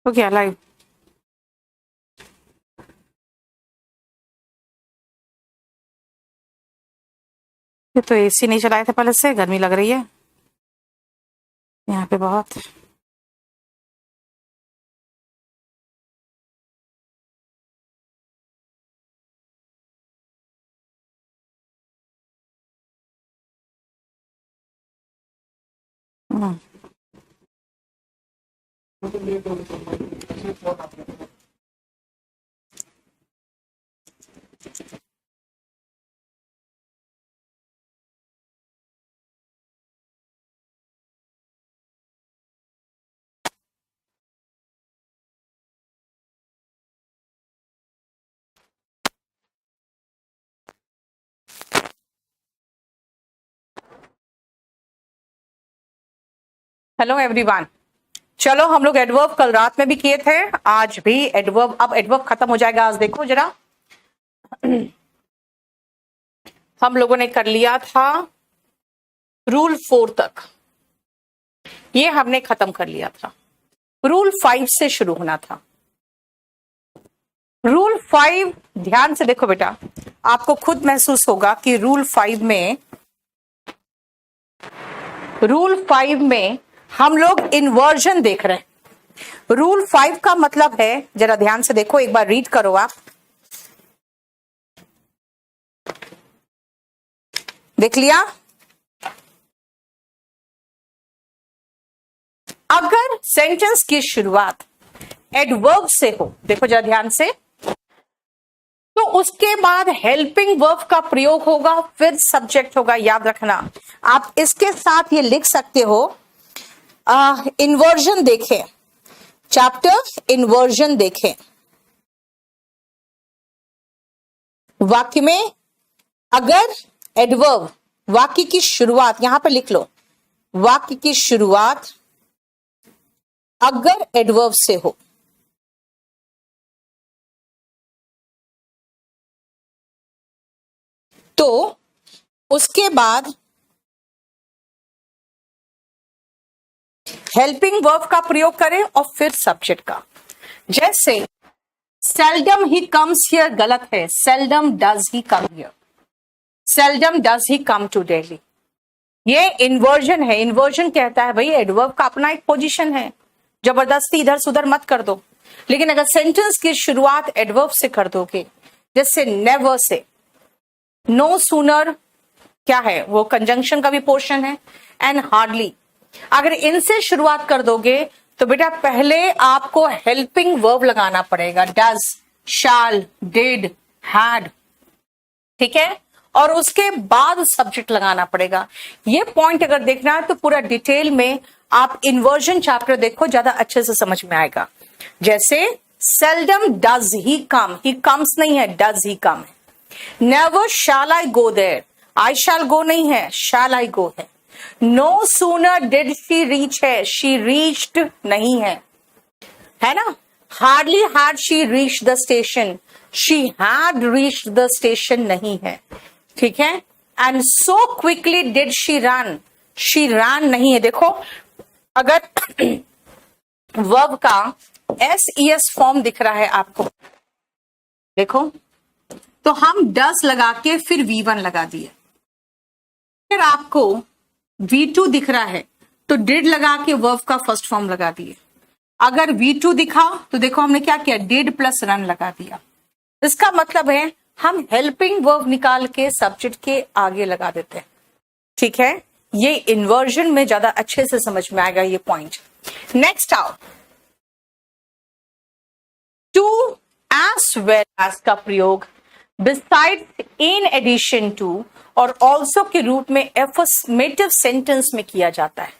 तो क्या लाइव ये तो एसी नहीं चलाए थे पहले से, गर्मी लग रही है यहाँ पे बहुत। हम्म। हेलो एवरीवन, चलो हम लोग एडवर्ब कल रात में भी किए थे, आज भी एडवर्ब। अब एडवर्ब खत्म हो जाएगा। आज देखो जरा, हम लोगों ने कर लिया था रूल 4 तक, ये हमने खत्म कर लिया था। रूल 5 से शुरू होना था। रूल 5 ध्यान से देखो बेटा, आपको खुद महसूस होगा कि रूल 5 में हम लोग इन्वर्जन देख रहे हैं। रूल 5 का मतलब है, जरा ध्यान से देखो, एक बार रीड करो आप। देख लिया? अगर सेंटेंस की शुरुआत एडवर्ब से हो, देखो जरा ध्यान से, तो उसके बाद हेल्पिंग वर्ब का प्रयोग होगा, फिर सब्जेक्ट होगा। याद रखना, आप इसके साथ ये लिख सकते हो, इन्वर्जन देखें, चैप्टर इन्वर्जन देखें। वाक्य में अगर एडवर्ब, वाक्य की शुरुआत यहां पर लिख लो, वाक्य की शुरुआत अगर एडवर्ब से हो तो उसके बाद हेल्पिंग वर्ब का प्रयोग करें और फिर सब्जेक्ट का। जैसे सेल्डम ही कम्स हियर गलत है, seldom does he come here, seldom does he come to Delhi. ये इन्वर्जन है। इन्वर्जन कहता है भाई एडवर्ब का अपना एक पोजीशन है, जबरदस्ती इधर सुधर मत कर दो। लेकिन अगर सेंटेंस की शुरुआत एडवर्ब से कर दोगे, जैसे नेवर से, नो सूनर क्या है, वो कंजंक्शन का भी पोर्शन है, एंड हार्डली, अगर इनसे शुरुआत कर दोगे तो बेटा पहले आपको हेल्पिंग वर्ब लगाना पड़ेगा, डज, शैल, डिड, हैड, ठीक है, और उसके बाद सब्जेक्ट लगाना पड़ेगा। ये पॉइंट अगर देखना है तो पूरा डिटेल में आप इन्वर्जन चैप्टर देखो, ज्यादा अच्छे से समझ में आएगा। जैसे seldom does he come, he comes नहीं है, डज ही कम है। Never shell I go there, आई शैल गो नहीं है, शैल आई गो है। No sooner did she reach है, शी रीच्ड नहीं है ना। Hardly had she reached the station, she had reached the station नहीं है, ठीक है। And so quickly did she run, she run नहीं है। देखो अगर वर्ब का SES फॉर्म दिख रहा है आपको, देखो, तो हम डस लगा के फिर V1 लगा दिए। फिर आपको V2 दिख रहा है तो डिड लगा के वर्ब का फर्स्ट फॉर्म लगा दिए। अगर V2 दिखा तो देखो हमने क्या किया, डिड प्लस रन लगा दिया। इसका मतलब है हम हेल्पिंग वर्ब निकाल के सब्जेक्ट के आगे लगा देते हैं, ठीक है। ये इन्वर्जन में ज्यादा अच्छे से समझ में आएगा ये पॉइंट। नेक्स्ट आओ, टू एज वेल एज का प्रयोग बिसाइड्स, इन एडिशन टू और ऑल्सो के रूप में एफर्मेटिव सेंटेंस में किया जाता है।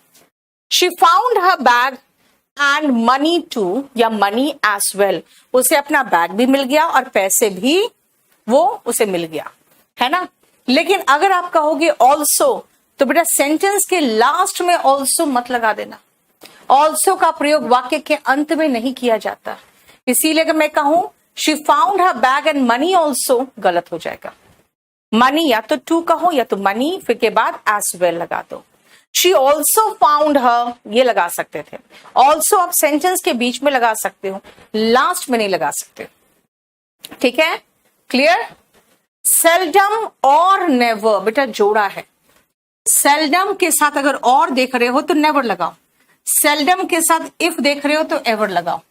She found her bag and money too, या मनी एज वेल, उसे अपना बैग भी मिल गया और पैसे भी वो उसे मिल गया, है ना। लेकिन अगर आप कहोगे ऑल्सो तो बेटा सेंटेंस के लास्ट में ऑल्सो मत लगा देना। ऑल्सो का प्रयोग वाक्य के अंत में नहीं किया जाता, इसीलिए अगर मैं कहूं she found her bag and money also, गलत हो जाएगा। मनी या तो टू कहो या तो मनी, फिर के बाद एज वेल लगा दो। शी ऑल्सो फाउंड हर, ये लगा सकते थे। ऑल्सो आप सेंटेंस के बीच में लगा सकते हो, लास्ट में नहीं लगा सकते। ठीक है, क्लियर। सेल्डम और नेवर बेटा जोड़ा है। सेल्डम के साथ अगर और देख रहे हो तो नेवर लगाओ, सेल्डम के साथ इफ देख रहे हो तो एवर लगाओ।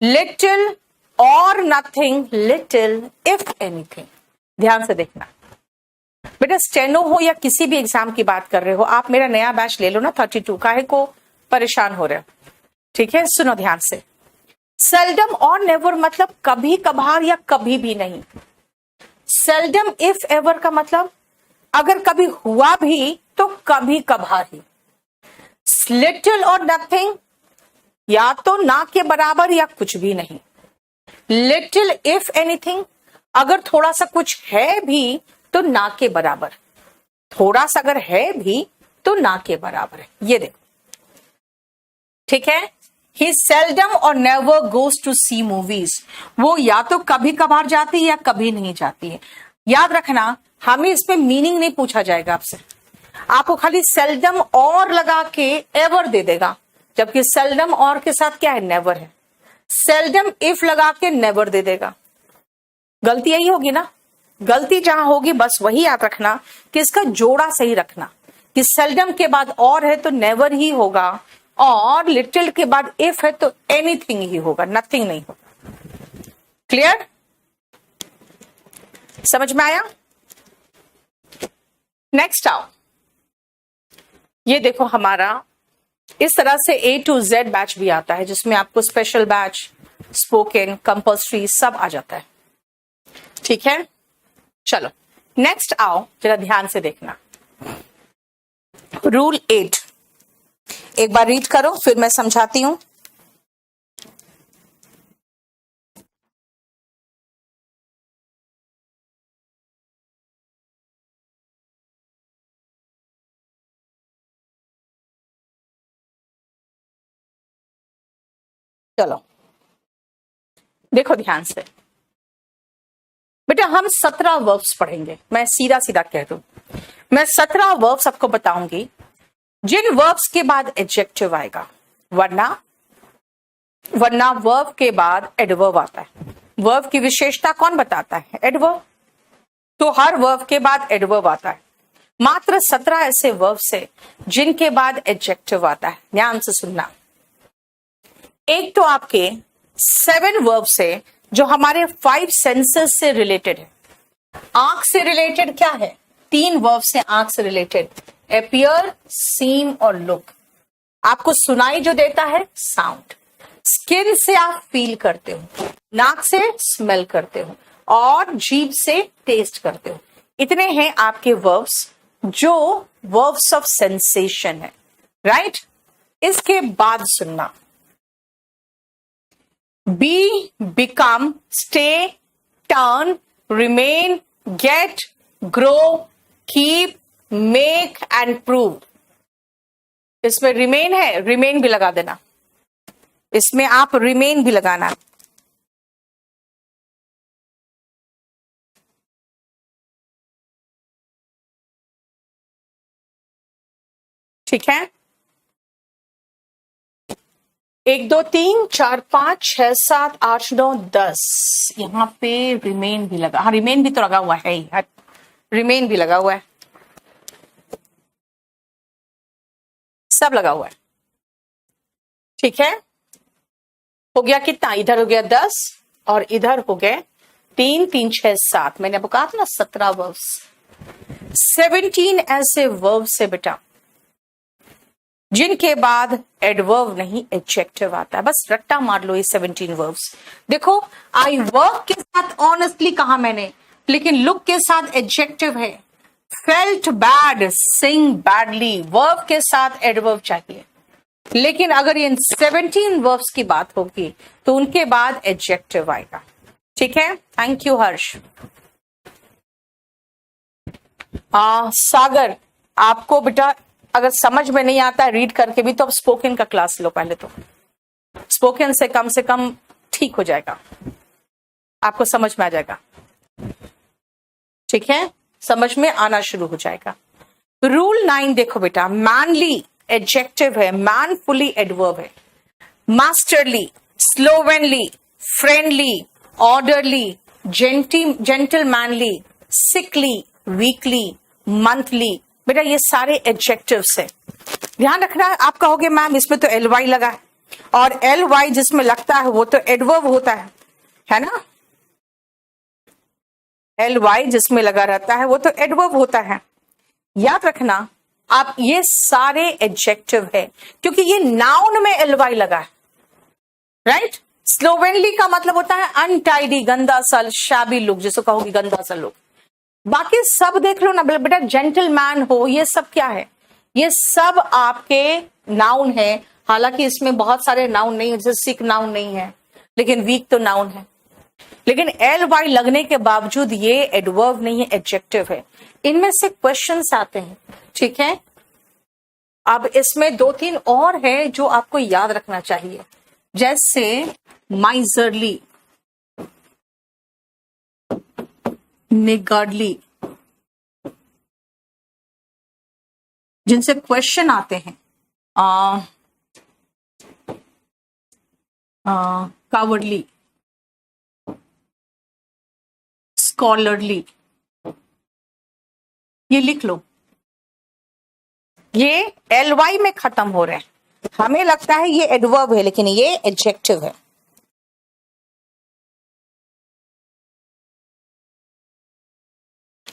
लिटिल और नथिंग, लिटिल इफ एनीथिंग। ध्यान से देखना बेटा, स्टेनो हो या किसी भी एग्जाम की बात कर रहे हो, आप मेरा नया बैच ले लो ना 32, काहे को परेशान हो रहे हो। ठीक है, सुनो ध्यान से। सेल्डम और नेवर मतलब कभी कभार या कभी भी नहीं। सेल्डम इफ एवर का मतलब अगर कभी हुआ भी तो कभी कभार ही। लिटिल और नथिंग या तो ना के बराबर या कुछ भी नहीं। लिटिल इफ एनीथिंग अगर थोड़ा सा कुछ है भी तो ना के बराबर, थोड़ा सा अगर है भी तो ना के बराबर है। ये देखो, ठीक है। ही सेल्डम और never goes to see movies, वो या तो कभी कभार जाती है या कभी नहीं जाती है। याद रखना, हमें इसमें मीनिंग नहीं पूछा जाएगा आपसे, आपको खाली सेल्डम और लगा के एवर दे देगा, जबकि सेल्डम और के साथ क्या है, नेवर है। सेल्डम इफ लगा के नेवर दे देगा। गलती यही होगी ना, गलती जहां होगी बस वही याद रखना कि इसका जोड़ा सही रखना, कि सेल्डम के बाद और है तो नेवर ही होगा, और लिटिल के बाद इफ है तो एनीथिंग ही होगा, नथिंग नहीं होगा। क्लियर, समझ में आया। नेक्स्ट आओ, ये देखो हमारा इस तरह से A to Z बैच भी आता है, जिसमें आपको स्पेशल बैच, स्पोकन, कंपल्सरी सब आ जाता है। ठीक है, चलो नेक्स्ट आओ, जरा ध्यान से देखना। रूल 8 एक बार रीड करो, फिर मैं समझाती हूं। चलो देखो ध्यान से बेटा, हम 17 वर्ब्स पढ़ेंगे। मैं सीधा सीधा कह दूं, मैं 17 वर्ब्स आपको बताऊंगी, जिन वर्ब्स के बाद एडजेक्टिव आएगा, वरना वर्ब के बाद एडवर्ब आता है। वर्ब की विशेषता कौन बताता है, एडवर्ब। तो हर वर्ब के बाद एडवर्ब आता है। मात्र 17 ऐसे वर्ब्स है जिनके बाद एडजेक्टिव आता है। ध्यान से सुनना। एक तो आपके 7 वर्ब्स है जो हमारे 5 सेंसेस से रिलेटेड है। आंख से रिलेटेड क्या है, 3 वर्ब्स है आंख से रिलेटेड, अपीयर, सीम और लुक। आपको सुनाई जो देता है, साउंड। स्किन से आप फील करते हो, नाक से स्मेल करते हो, और जीभ से टेस्ट करते हो। इतने हैं आपके वर्ब्स जो वर्ब्स ऑफ सेंसेशन है, राइट। इसके बाद सुनना, be, become, stay, turn, remain, get, grow, keep, make and prove. इसमें रिमेन है, रिमेन भी लगा देना, इसमें आप रिमेन भी लगाना। ठीक है, 1 2 3 4 5 6 7 8 9 10, यहां पे रिमेन भी लगा, हाँ रिमेन भी तो लगा हुआ है ही, रिमेन भी लगा हुआ है, सब लगा हुआ है। ठीक है, हो गया कितना, इधर हो गया 10 और इधर हो गए 3 3 6 7। मैंने आपको कहा था ना 17 वर्ब्स, 17 ऐसे वर्ब्स है बेटा जिनके बाद एडवर्ब नहीं एडजेक्टिव आता है। बस रट्टा मार लो ये 17 वर्ब्स। देखो, आई वर्क के साथ ऑनेस्टली कहा मैंने, लेकिन लुक के साथ एडजेक्टिव है। फेल्ट बैड, सिंग बैडली, वर्ब के साथ एडवर्ब चाहिए। लेकिन अगर इन 17 वर्ब्स की बात होगी तो उनके बाद एडजेक्टिव आएगा। ठीक है, थैंक यू हर्ष। सागर, आपको बेटा अगर समझ में नहीं आता है रीड करके भी, तो अब स्पोकन का क्लास लो पहले। तो स्पोकन से कम ठीक हो जाएगा, आपको समझ में आ जाएगा। ठीक है, समझ में आना शुरू हो जाएगा। रूल 9 देखो बेटा, मैनली एडजेक्टिव है, मैनफुली एडवर्ब है, masterly, slovenly, friendly, orderly, gentlemanly, sickly, weekly, monthly, बेटा ये सारे एडजेक्टिव्स हैं। ध्यान रखना, आप कहोगे मैम इसमें तो एल वाई लगा है, और एल वाई जिसमें लगता है वो तो एडवर्ब होता है ना, एल वाई जिसमें लगा रहता है वो तो एडवर्ब होता है। याद रखना आप, ये सारे एडजेक्टिव है क्योंकि ये नाउन में एल वाई लगा है, राइट। स्लोवेनली का मतलब होता है अनटाइडी, गंदा सा, शैबी लुक, जिसको कहोगी गंदा सा लुक। बाकी सब देख लो ना बेटा, जेंटलमैन हो, ये सब क्या है, ये सब आपके नाउन है। हालांकि इसमें बहुत सारे नाउन नहीं है, जैसे सिक नाउन नहीं है, लेकिन वीक तो नाउन है। लेकिन एल वाई लगने के बावजूद ये एडवर्ब नहीं है, एडजेक्टिव है। इनमें से क्वेश्चंस आते हैं, ठीक है। अब इसमें 2-3 और है जो आपको याद रखना चाहिए, जैसे माइजरली, निगर्डली, जिनसे क्वेश्चन आते हैं। कावर्डली, स्कॉलरली, ये लिख लो, ये एल वाई में खत्म हो रहे हैं। हमें लगता है ये एडवर्ब है, लेकिन ये एडजेक्टिव है।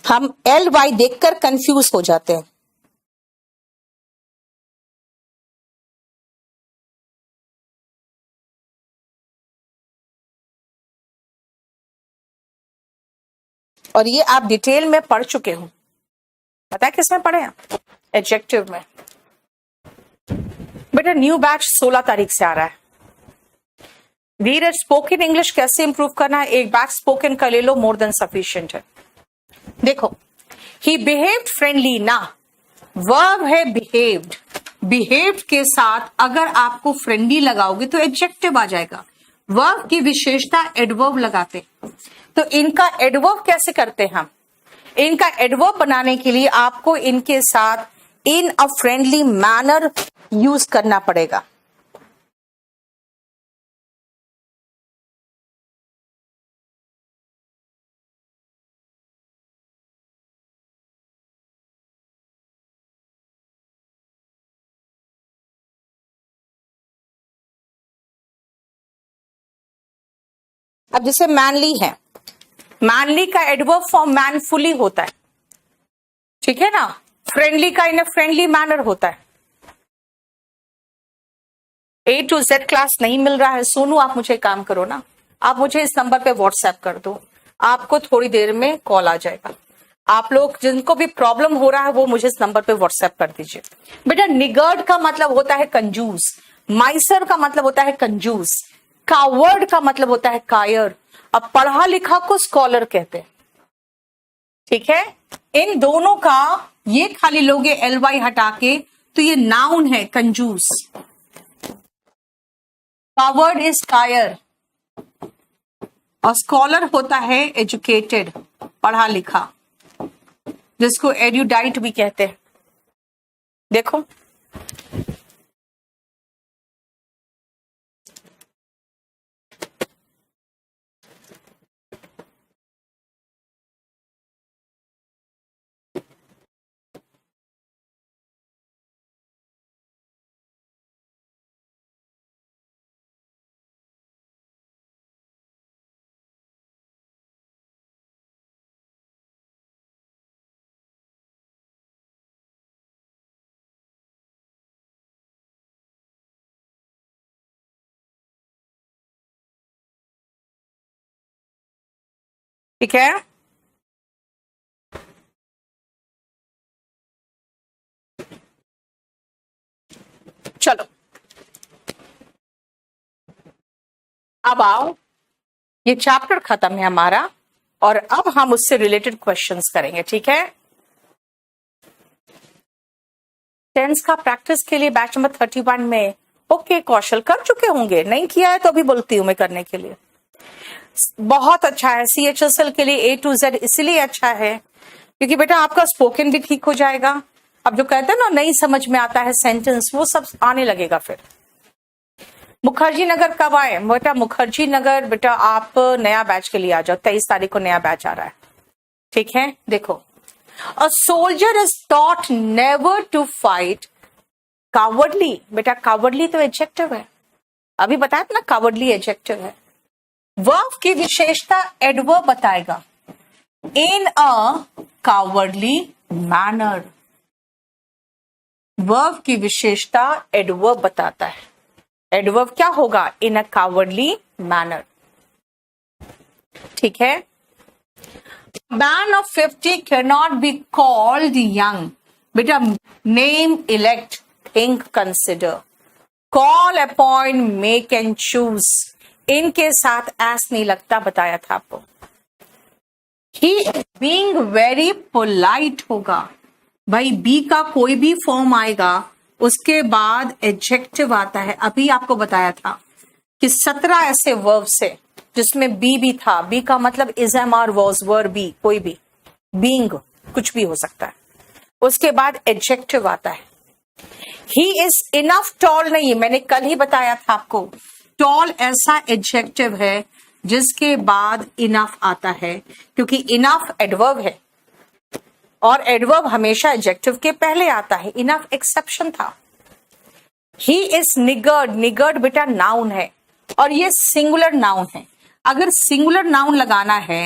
हम एल वाई देखकर कंफ्यूज हो जाते हैं। और ये आप डिटेल में पढ़ चुके हो, पता है किसमें पढ़े हैं, एडजेक्टिव में। बेटा न्यू बैच 16 तारीख से आ रहा है। धीरज, स्पोकन इंग्लिश कैसे इंप्रूव करना है, एक बैच स्पोकन का ले लो, मोर देन सफिशिएंट है। देखो, ही बिहेव्ड फ्रेंडली ना, वर्ब है बिहेव्ड, बिहेव्ड के साथ अगर आपको फ्रेंडली लगाओगे तो एडजेक्टिव आ जाएगा। वर्ब की विशेषता एडवर्ब लगाते, तो इनका एडवर्ब कैसे करते हैं हम, इनका एडवर्ब बनाने के लिए आपको इनके साथ इन अ फ्रेंडली मैनर यूज करना पड़ेगा। अब जैसे मैनली है, मैनली का एडवर्ब फॉर्म मैनफुली होता है, ठीक है ना। फ्रेंडली का इन अ फ्रेंडली मैनर होता है। A to Z क्लास नहीं मिल रहा है, सोनू आप मुझे काम करो ना, आप मुझे इस नंबर पे व्हाट्सएप कर दो, आपको थोड़ी देर में कॉल आ जाएगा। आप लोग जिनको भी प्रॉब्लम हो रहा है वो मुझे इस नंबर पे व्हाट्सएप कर दीजिए। बेटा निगर्ड का मतलब होता है कंजूस, माइसर का मतलब होता है कंजूस, कावर्ड का मतलब होता है कायर। अब पढ़ा लिखा को स्कॉलर कहते हैं, ठीक है। इन दोनों का ये खाली लोगे एल वाई हटा के, तो ये नाउन है कंजूस। कावर्ड इज कायर, और स्कॉलर होता है एजुकेटेड, पढ़ा लिखा, जिसको एड्यूडाइट भी कहते हैं। देखो ठीक है, चलो अब आओ, ये चैप्टर खत्म है हमारा, और अब हम उससे रिलेटेड क्वेश्चंस करेंगे, ठीक है। टेंस का प्रैक्टिस के लिए बैच नंबर 31 में ओके कौशल कर चुके होंगे, नहीं किया है तो अभी बोलती हूं मैं करने के लिए। बहुत अच्छा है, CHSL के लिए A to Z इसलिए अच्छा है क्योंकि बेटा आपका स्पोकन भी ठीक हो जाएगा, अब जो कहते हैं ना नहीं समझ में आता है सेंटेंस, वो सब आने लगेगा फिर। मुखर्जी नगर कब आए बेटा? मुखर्जी नगर बेटा आप नया बैच के लिए आ जाओ, 23 तारीख को नया बैच आ रहा है, ठीक है। देखो, a soldier is taught never to fight cowardly. बेटा कावर्डली तो एडजेक्टिव है, अभी बताया था ना कावर्डली एडजेक्टिव है। वर्ब की विशेषता एडवर्ब बताएगा, इन अ कावर्डली मैनर। वर्ब की विशेषता एडवर्ब बताता है, एडवर्ब क्या होगा? इन अ कावर्डली मैनर, ठीक है। Man of 50 cannot be called young. बेटा name, elect, think, consider, call, appoint, make and choose, इनके साथ एस नहीं लगता, बताया था आपको। He being very polite होगा भाई, बी का कोई भी फॉर्म आएगा उसके बाद एडजेक्टिव आता है। अभी आपको बताया था कि 17 ऐसे वर्ब्स है जिसमें बी भी था। बी का मतलब is, am, are, was, were, be, कोई भी, बीइंग कुछ भी हो सकता है। उसके बाद एडजेक्टिव आता है। ही इज इनफ टॉल नहीं है, मैंने कल ही बताया था आपको, टॉल ऐसा एडजेक्टिव है जिसके बाद इनफ आता है, क्योंकि इनफ एडवर्ब है और एडवर्ब हमेशा एडजेक्टिव के पहले आता है, इनफ एक्सेप्शन था। ही इज निगर्ड, निगर्ड बेटा नाउन है और ये सिंगुलर नाउन है। अगर सिंगुलर नाउन लगाना है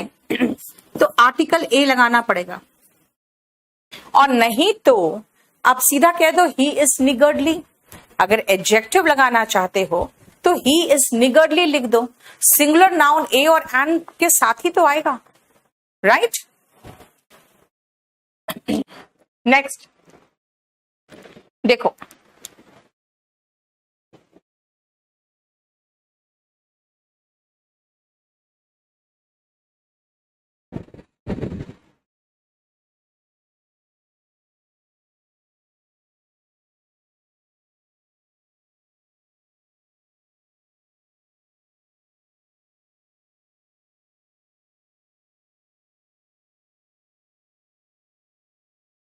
तो आर्टिकल ए लगाना पड़ेगा, और नहीं तो आप सीधा कह दो ही इज निगर्डली। अगर एडजेक्टिव लगाना चाहते हो तो ही इज निगर्डली लिख दो, सिंगुलर नाउन ए और एन के साथ ही तो आएगा, राइट। नेक्स्ट देखो,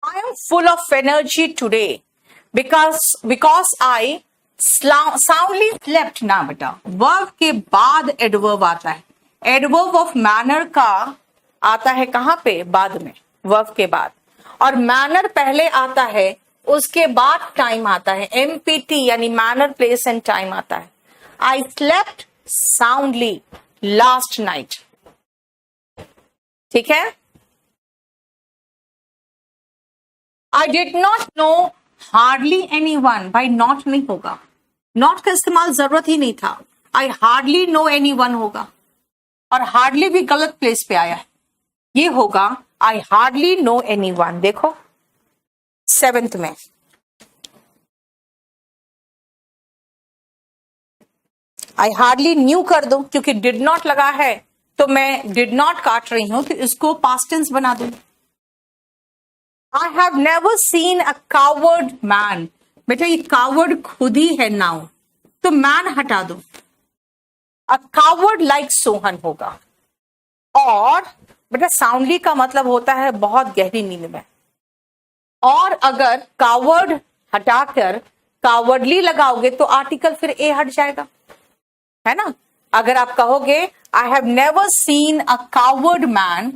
I am full of energy today because I soundly slept ना बेटा, वर्ब के बाद एडवर्ब आता है। एडवर्ब ऑफ मैनर का आता है कहां पे? बाद में, वर्ब के बाद, और मैनर पहले आता है, उसके बाद टाइम आता है। एमपीटी यानी मैनर, प्लेस एंड टाइम आता है। I slept soundly last night, ठीक है। I did not know hardly anyone, भाई नॉट नहीं होगा, नॉट का इस्तेमाल जरूरत ही नहीं था। I hardly know anyone होगा, और हार्डली भी गलत प्लेस पे आया है, ये होगा I hardly know anyone। देखो 7th में I hardly knew कर दो, क्योंकि did not लगा है तो मैं did not काट रही हूं तो इसको past tense बना दूं। I have never seen a coward man, बेटा ये coward खुद ही है नाउन, तो मैन हटा दो, a coward like सोहन होगा। और बेटा साउंडली का मतलब होता है बहुत गहरी नींद में, और अगर कावर्ड हटाकर कावर्डली लगाओगे तो आर्टिकल फिर ए हट जाएगा, है ना। अगर आप कहोगे I have never seen a coward man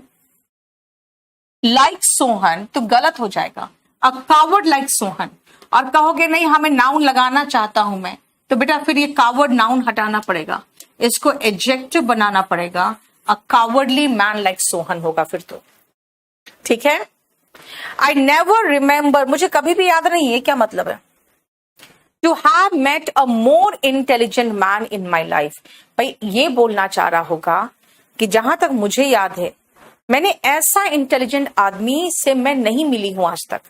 like Sohan तो गलत हो जाएगा, अ कावर्ड लाइक सोहन। और कहोगे नहीं हमें नाउन लगाना चाहता हूं मैं, तो बेटा फिर ये कावर्ड नाउन हटाना पड़ेगा, इसको एडजेक्टिव बनाना पड़ेगा, अ कावर्डली मैन लाइक सोहन होगा फिर तो, ठीक है। आई नेवर रिमेंबर, मुझे कभी भी याद नहीं है, क्या मतलब है? To have met a more intelligent man in my life, भाई ये बोलना चाह रहा होगा कि जहां तक मुझे याद है मैंने ऐसा इंटेलिजेंट आदमी से मैं नहीं मिली हूं, आज तक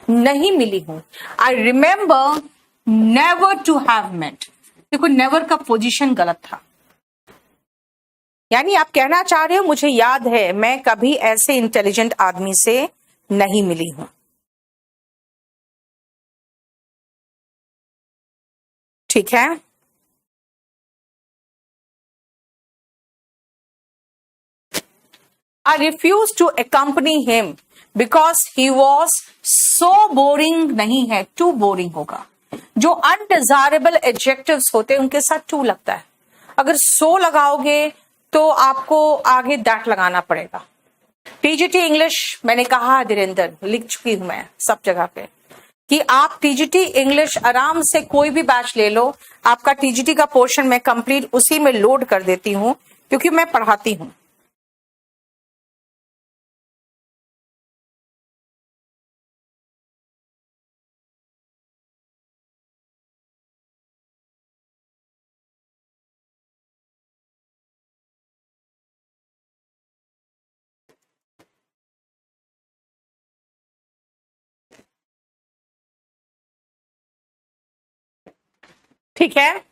नहीं मिली हूं। I remember never to have met, देखो नेवर का पोजीशन गलत था, यानी आप कहना चाह रहे हो मुझे याद है मैं कभी ऐसे इंटेलिजेंट आदमी से नहीं मिली हूं, ठीक है। I refused to accompany him because he was so boring नहीं है, too boring होगा। जो अनडिजायरेबल एडजेक्टिव्स होते हैं उनके साथ टू लगता है। अगर सो लगाओगे तो आपको आगे दैट लगाना पड़ेगा। टीजीटी इंग्लिश मैंने कहा धीरेन्द्र, लिख चुकी हूं मैं सब जगह पे कि आप टीजीटी इंग्लिश आराम से कोई भी बैच ले लो। आपका टीजीटी का पोर्शन मैं कंप्लीट उसी में लोड कर देती हूं क्योंकि मैं पढ़ाती हूं। ठीक है,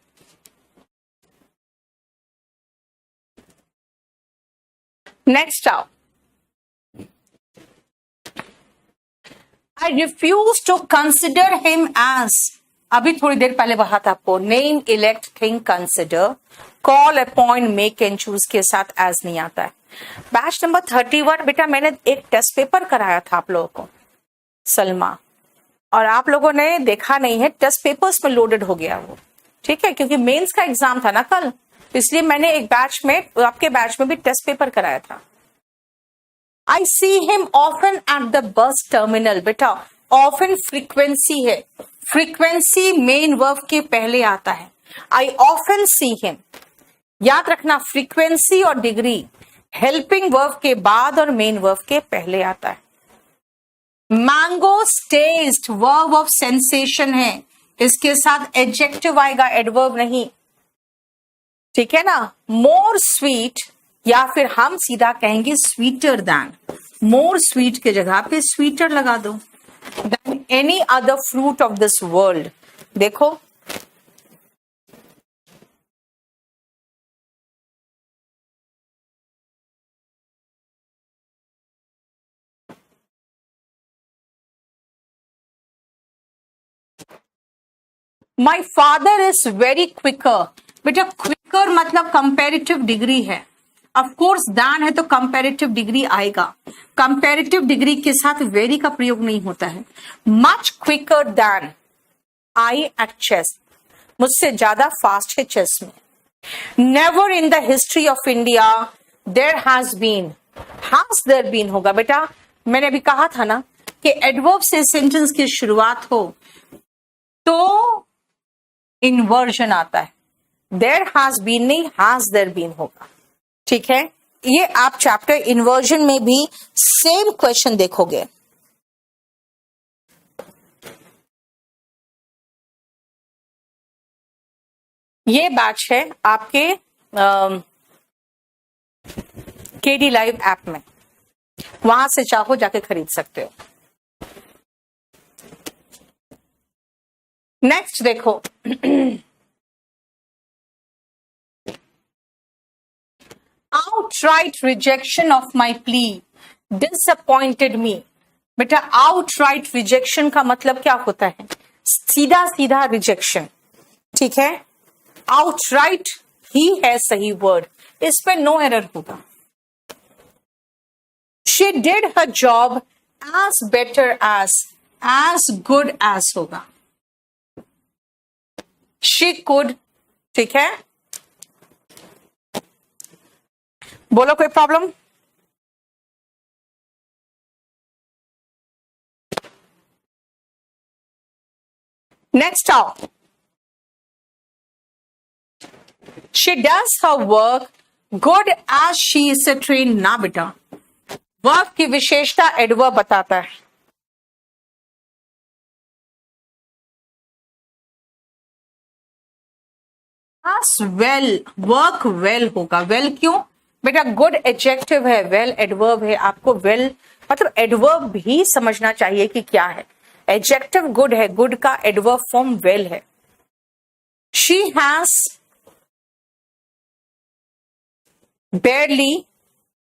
नेक्स्ट आओ। I refuse to consider him as, अभी थोड़ी देर पहले पढ़ा था आपको, name, elect, think, consider, call, appoint, make and choose के साथ एज नहीं आता है। बैच नंबर 31 बेटा मैंने एक टेस्ट पेपर कराया था आप लोगों को, सलमा, और आप लोगों ने देखा नहीं है, टेस्ट पेपर्स में लोडेड हो गया वो। ठीक है, क्योंकि मेंस का एग्जाम था ना कल, इसलिए मैंने एक बैच में, आपके बैच में भी टेस्ट पेपर कराया था। I see him often at the bus terminal. बेटा ऑफन फ्रीक्वेंसी है, फ्रीक्वेंसी मेन वर्ब के पहले आता है। आई ऑफन सी हिम, याद रखना फ्रीक्वेंसी और डिग्री हेल्पिंग वर्ब के बाद और मेन वर्ब के पहले आता है। Mangoes taste verb of sensation है, इसके साथ एडजेक्टिव आएगा, एडवर्ब नहीं। ठीक है ना। मोर स्वीट, या फिर हम सीधा कहेंगे स्वीटर दैन, मोर स्वीट के जगह पे स्वीटर लगा दो, then any other fruit of this world. देखो my father is very quicker. बेटा क्विकर मतलब कंपेरेटिव डिग्री है, ऑफ कोर्स दैन है तो कंपेरेटिव डिग्री आएगा। कंपेरेटिव डिग्री के साथ वेरी का प्रयोग नहीं होता है। Much quicker than I at chess, मुझसे ज्यादा फास्ट है चेस में। Never in the history of India there has been होगा। बेटा मैंने अभी कहा था ना कि एडवर्ब से सेंटेंस की शुरुआत हो तो इन्वर्जन आता है, देयर हैज बीन नहीं, हैज देयर बीन होगा। ठीक है, ये आप चैप्टर इन्वर्जन में भी सेम क्वेश्चन देखोगे। ये बैच है आपके केडी लाइव ऐप में, वहां से चाहो जाके खरीद सकते हो। नेक्स्ट देखो, outright rejection of my plea disappointed me। बेटा outright rejection का मतलब क्या होता है? सीधा सीधा रिजेक्शन। ठीक है, outright ही है सही वर्ड, इस पे नो एरर होगा। she did her job as better as good as होगा। she could, ठीक है, बोलो कोई प्रॉब्लम? नेक्स्ट आओ, she does her work good as she is a trained। ना बेटा, वर्ब की विशेषता एडवर्ब बताता है। वेल, वर्क वेल होगा। वेल क्यों बेटा? गुड एडजेक्टिव है, वेल एडवर्ब है। आपको वेल मतलब एडवर्ब भी समझना चाहिए कि क्या है। एडजेक्टिव गुड है, गुड का एडवर्ब फॉर्म वेल है। She has barely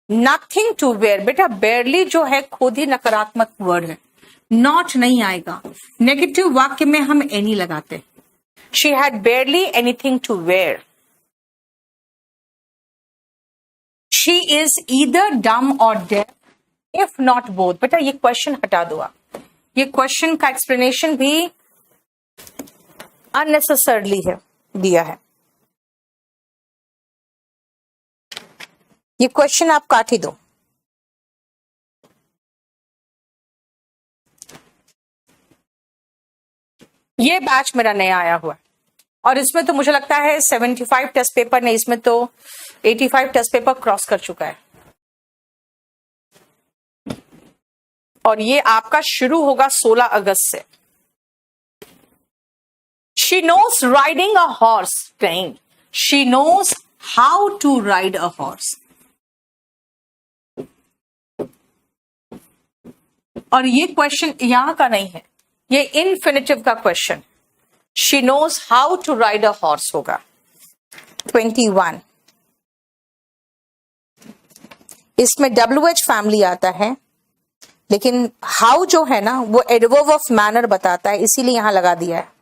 nothing to wear. बेटा बेयरली जो है खुद ही नकारात्मक वर्ड है, नॉट नहीं आएगा। नेगेटिव वाक्य में हम एनी लगाते। She had barely anything to wear. She is either dumb or def, if not both. बेटा ये क्वेश्चन हटा दो आप, ये क्वेश्चन का एक्सप्लेनेशन भी अननेसेसरली है दिया है, ये क्वेश्चन आप काट ही दो। ये बैच मेरा नया आया हुआ है और इसमें तो मुझे लगता है 75 टेस्ट पेपर नहीं, इसमें तो 85 टेस्ट पेपर क्रॉस कर चुका है और ये आपका शुरू होगा 16 अगस्त से। She knows riding a horse, नहीं, she knows how to ride a horse. और ये क्वेश्चन यहां का नहीं है, ये इन्फिनिटिव का question. She knows how to ride a horse होगा 21। इसमें WH फैमिली आता है, लेकिन हाउ जो है ना वो एडवर्ब ऑफ मैनर बताता है, इसीलिए यहां लगा दिया है।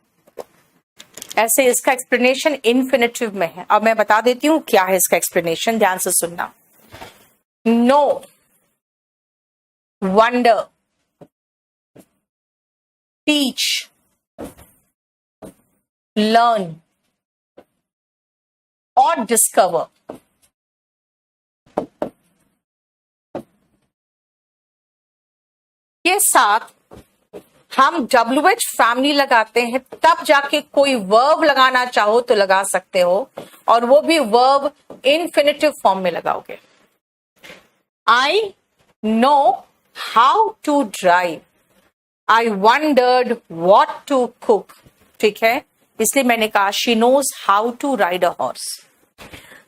ऐसे इसका एक्सप्लेनेशन इन्फिनिटिव में है। अब मैं बता देती हूं क्या है इसका एक्सप्लेनेशन, ध्यान से सुनना। नो, वंडर, टीच, लर्न और डिस्कवर। ये साथ हम WH फैमिली लगाते हैं, तब जाके कोई वर्ब लगाना चाहो तो लगा सकते हो, और वो भी वर्ब इन्फिनिटिव फॉर्म में लगाओगे। I know how to drive, I wondered what to cook. ठीक है, इसलिए मैंने कहा she knows how to ride a horse.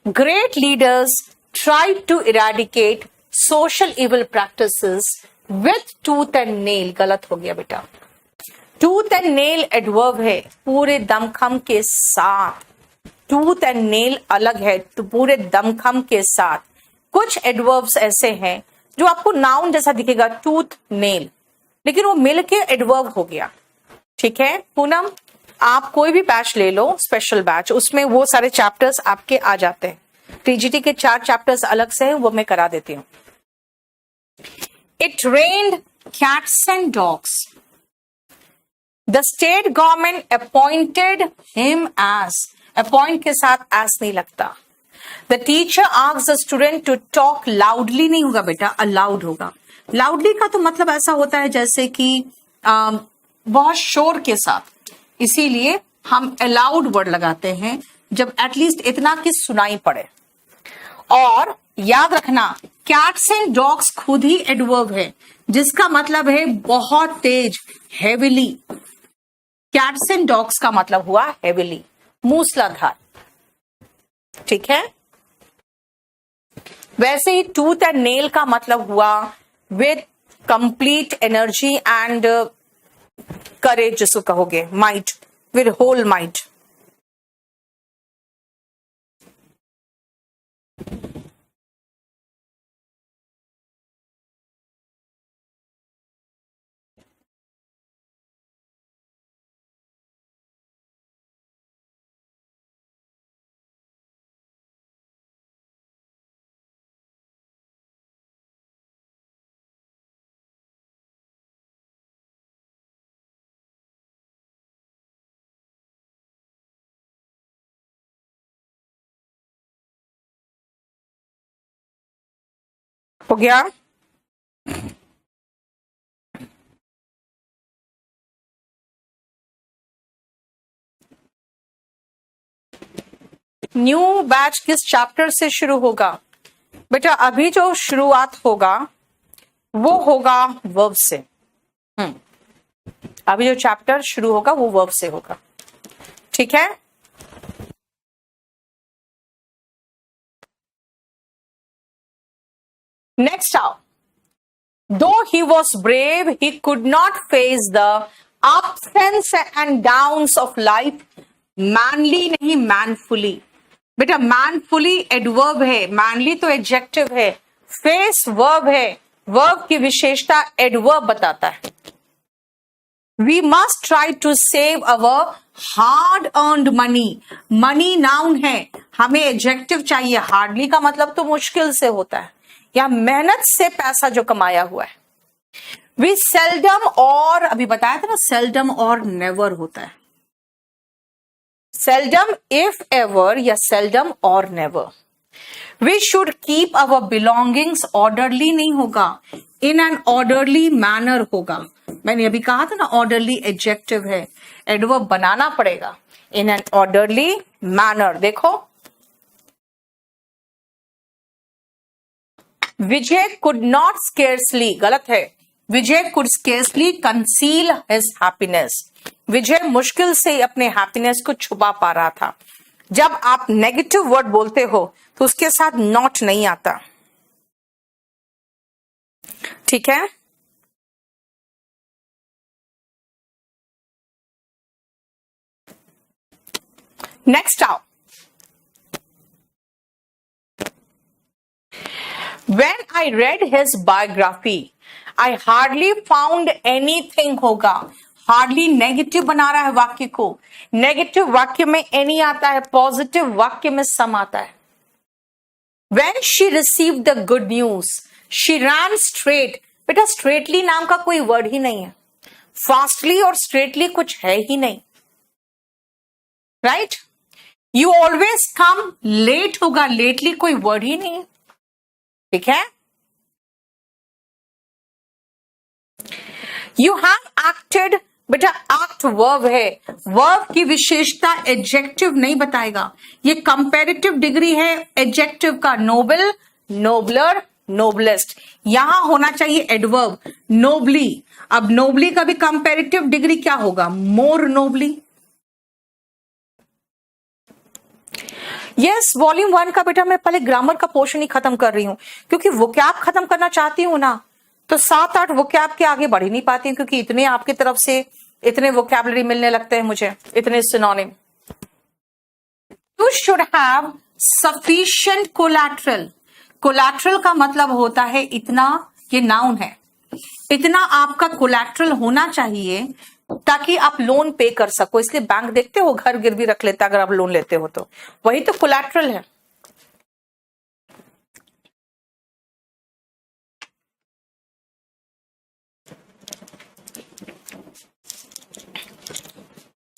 Great leaders try to eradicate social evil practices with tooth and nail. गलत हो गया बेटा, टूथ एंड नेल एडवर्ब है, पूरे दमखम के साथ। टूथ एंड नेल अलग है, तो पूरे दमखम के साथ। कुछ एडवर्ब्स ऐसे हैं जो आपको नाउन जैसा दिखेगा, टूथ नेल, लेकिन वो मिलके एडवर्ब हो गया। ठीक है पूनम, आप कोई भी बैच ले लो, स्पेशल बैच, उसमें वो सारे चैप्टर्स आपके आ जाते हैं। TGT के 4 चैप्टर्स अलग से हैं, वो मैं करा देती हूँ। It rained cats and dogs. The state government appointed him as. Appoint के साथ as नहीं लगता। The teacher asked the student to talk loudly, नहीं होगा बेटा, aloud होगा। Loudly का तो मतलब ऐसा होता है जैसे कि बहुत शोर के साथ, इसीलिए हम अलाउड वर्ड लगाते हैं जब एटलीस्ट इतना कि सुनाई पड़े। और याद रखना, कैट्स एंड डॉग्स खुद ही एडवर्ब है, जिसका मतलब है बहुत तेज, हेविली। कैट्स एंड डॉग्स का मतलब हुआ हेविली, मूसलाधार। ठीक है, वैसे ही टूथ एंड नेल का मतलब हुआ with complete energy and courage, जिसको कहोगे माइट, विद होल माइट। हो गया? न्यू बैच किस चैप्टर से शुरू होगा बेटा? अभी जो शुरुआत होगा वो होगा वर्ब से। अभी जो चैप्टर शुरू होगा वो वर्ब से होगा। ठीक है, नेक्स्ट आओ। Though he was brave, he could not face the ups and downs of life. Manly नहीं, manfully। बेटा manfully एडवर्ब है, manly तो एडजेक्टिव है, फेस वर्ब है। वर्ब की विशेषता एडवर्ब बताता है। We must try to save our hard earned money. Money noun है, हमें एडजेक्टिव चाहिए. हार्डली का मतलब तो मुश्किल से होता है या मेहनत से पैसा जो कमाया हुआ है. We seldom और अभी बताया था ना, seldom और never होता है. Seldom if ever या seldom और never. We should keep our belongings orderly नहीं होगा, in an orderly manner होगा. मैंने अभी कहा था ना orderly adjective है, adverb बनाना पड़ेगा. In an orderly manner. देखो, विजय could not scarcely, गलत है. विजय could scarcely conceal his happiness. विजय मुश्किल से अपने हैप्पीनेस को छुपा पा रहा था. जब आप नेगेटिव वर्ड बोलते हो तो उसके साथ नॉट नहीं आता. ठीक है. नेक्स्ट आओ. When I read his biography, I hardly found anything होगा. हार्डली नेगेटिव बना रहा है वाक्य को. नेगेटिव वाक्य में एनी आता है, पॉजिटिव वाक्य में सम आता है. When she received the good news, she ran straight. बेटा स्ट्रेटली नाम का कोई वर्ड ही नहीं है. फास्टली और स्ट्रेटली कुछ है ही नहीं. Right. You always come late होगा, लेटली कोई वर्ड ही नहीं है. ठीक है. यू हैव एक्टेड, बेटा एक्ट वर्ब है. वर्ब की विशेषता एडजेक्टिव नहीं बताएगा. ये कंपैरेटिव डिग्री है एडजेक्टिव का. Noble, nobler, noblest. यहां होना चाहिए एडवर्ब. नोबली. अब नोबली का भी कंपैरेटिव डिग्री क्या होगा? मोर नोबली. यस, वॉल्यूम 1 का बेटा मैं पहले ग्रामर का पोर्शन ही खत्म कर रही हूं, क्योंकि वोकैब खत्म करना चाहती हूं ना, तो 7-8 वोकैब के आगे बढ़ ही नहीं पाती हूं, क्योंकि इतने आपकी तरफ से इतने वोकैबुलरी मिलने लगते हैं मुझे, इतने synonym. You should have sufficient collateral. Collateral का मतलब होता है इतना, ये नाउन है. इतना आपका कोलैटरल होना चाहिए ताकि आप लोन पे कर सको. इसलिए बैंक देखते हो घर गिरवी रख लेता अगर आप लोन लेते हो, तो वही तो कोलैटरल है.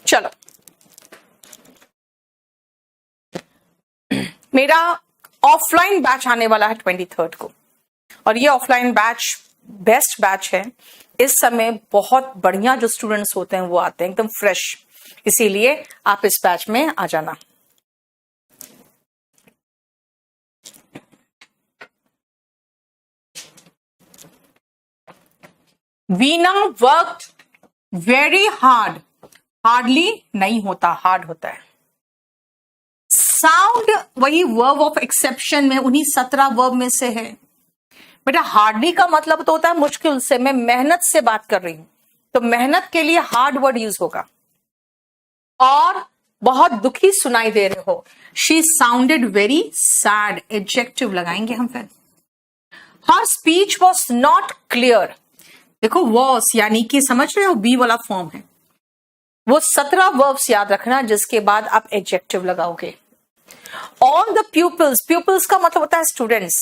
चलो, मेरा ऑफलाइन बैच आने वाला है 23rd को, और ये ऑफलाइन बैच बेस्ट बैच है. इस समय बहुत बढ़िया जो स्टूडेंट्स होते हैं वो आते हैं एकदम फ्रेश. इसीलिए आप इस बैच में आ जाना. Veena worked very hard. Hardly नहीं होता, हार्ड होता है. साउंड वही वर्ब ऑफ एक्सेप्शन में, उन्हीं 17 वर्ब में से है. बेटा हार्डली का मतलब तो होता है मुश्किल से. मैं मेहनत से बात कर रही हूं, तो मेहनत के लिए हार्ड वर्ड यूज होगा. और बहुत दुखी सुनाई दे रहे हो. She sounded very sad. Adjective लगाएंगे हम फिर. हर स्पीच वॉज नॉट क्लियर. देखो वॉस यानी कि समझ रहे हो, बी वाला फॉर्म है. वो 17 वर्ब्स याद रखना जिसके बाद आप एडजेक्टिव लगाओगे. ऑल द प्यूपल्स, प्यूपल्स का मतलब होता है स्टूडेंट्स.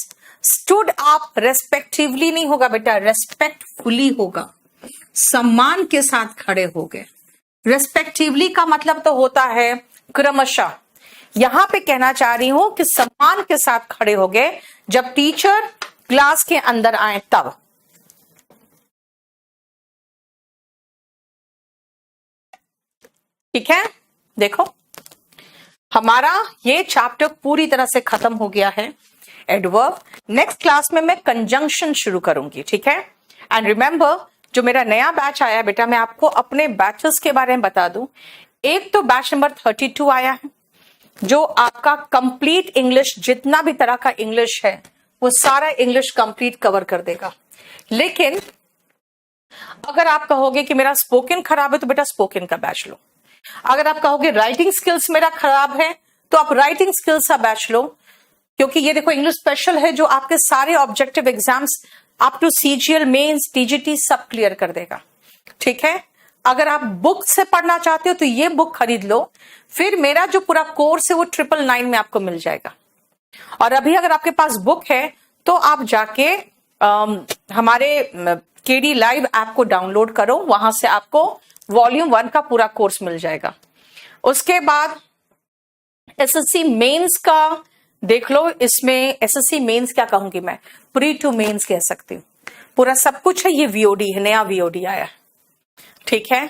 स्टूड अप रेस्पेक्टिवली नहीं होगा बेटा, रेस्पेक्टफुली होगा. सम्मान के साथ खड़े हो गए. रेस्पेक्टिवली का मतलब तो होता है क्रमशः. यहां पे कहना चाह रही हूं कि सम्मान के साथ खड़े हो गए जब टीचर क्लास के अंदर आए तब. ठीक है. देखो हमारा ये चैप्टर पूरी तरह से खत्म हो गया है, एडवर्ब. नेक्स्ट क्लास में मैं कंजंक्शन शुरू करूंगी. ठीक है. एंड रिमेंबर, जो मेरा नया बैच आया है बेटा, मैं आपको अपने बैचेस के बारे में बता दूं. एक तो बैच नंबर 32 आया है, जो आपका कंप्लीट इंग्लिश, जितना भी तरह का इंग्लिश है वो सारा इंग्लिश कंप्लीट कवर कर देगा. लेकिन अगर आप कहोगे कि मेरा स्पोकन खराब है, तो बेटा स्पोकन का बैच लो. अगर आप कहोगे राइटिंग स्किल्स मेरा खराब है, तो आप राइटिंग स्किल्स का बैच लो. क्योंकि ये देखो इंग्लिश स्पेशल है, जो आपके सारे objective exams up to CGL, mains, TGT सब क्लियर कर देगा. ठीक है. अगर आप बुक से पढ़ना चाहते हो तो ये बुक खरीद लो, फिर मेरा जो पूरा कोर्स है वो 999 में आपको मिल जाएगा। और अभी अगर आपके पास बुक है तो आप जाके हमारे केडी लाइव ऐप को डाउनलोड करो, वहां से आपको वॉल्यूम 1 का पूरा कोर्स मिल जाएगा। उसके बाद एसएससी मेंस का देख लो, इसमें एसएससी मेंस क्या कहूंगी मैं, प्री टू मेंस कह सकती हूँ, पूरा सब कुछ है। ये वीओडी है, नया वीओडी आया, ठीक है।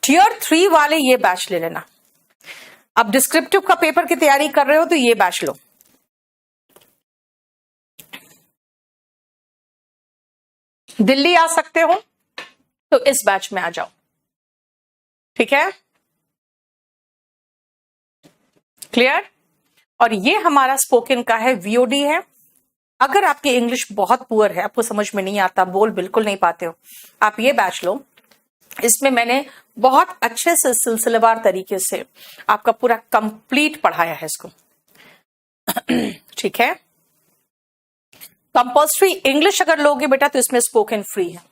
टियर 3 वाले ये बैच ले लेना। अब डिस्क्रिप्टिव का पेपर की तैयारी कर रहे हो तो ये बैच लो। दिल्ली आ सकते हो तो इस बैच में आ जाओ, ठीक है, क्लियर। और ये हमारा स्पोकन का है, वीओडी है। अगर आपकी इंग्लिश बहुत पुअर है, आपको समझ में नहीं आता, बोल बिल्कुल नहीं पाते हो, आप ये बैच लो। इसमें मैंने बहुत अच्छे से सिलसिलेवार तरीके से आपका पूरा कंप्लीट पढ़ाया है इसको, ठीक है। कंपल्सरी इंग्लिश अगर लोगे बेटा तो इसमें स्पोकन फ्री है।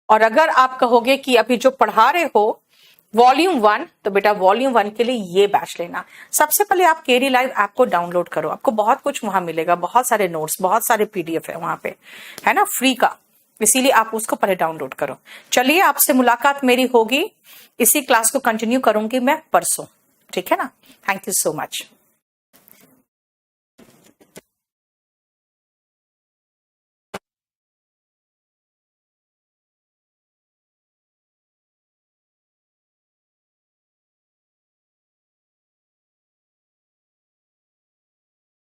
और अगर आप कहोगे कि अभी जो पढ़ा रहे हो वॉल्यूम 1, तो बेटा वॉल्यूम 1 के लिए ये बैच लेना। सबसे पहले आप केडी लाइव ऐप को डाउनलोड करो, आपको बहुत कुछ वहां मिलेगा, बहुत सारे नोट्स, बहुत सारे पीडीएफ है वहां पे, है ना, फ्री का, इसीलिए आप उसको पहले डाउनलोड करो। चलिए, आपसे मुलाकात मेरी होगी, इसी क्लास को कंटिन्यू करूंगी मैं परसों, ठीक है ना। Thank you so much.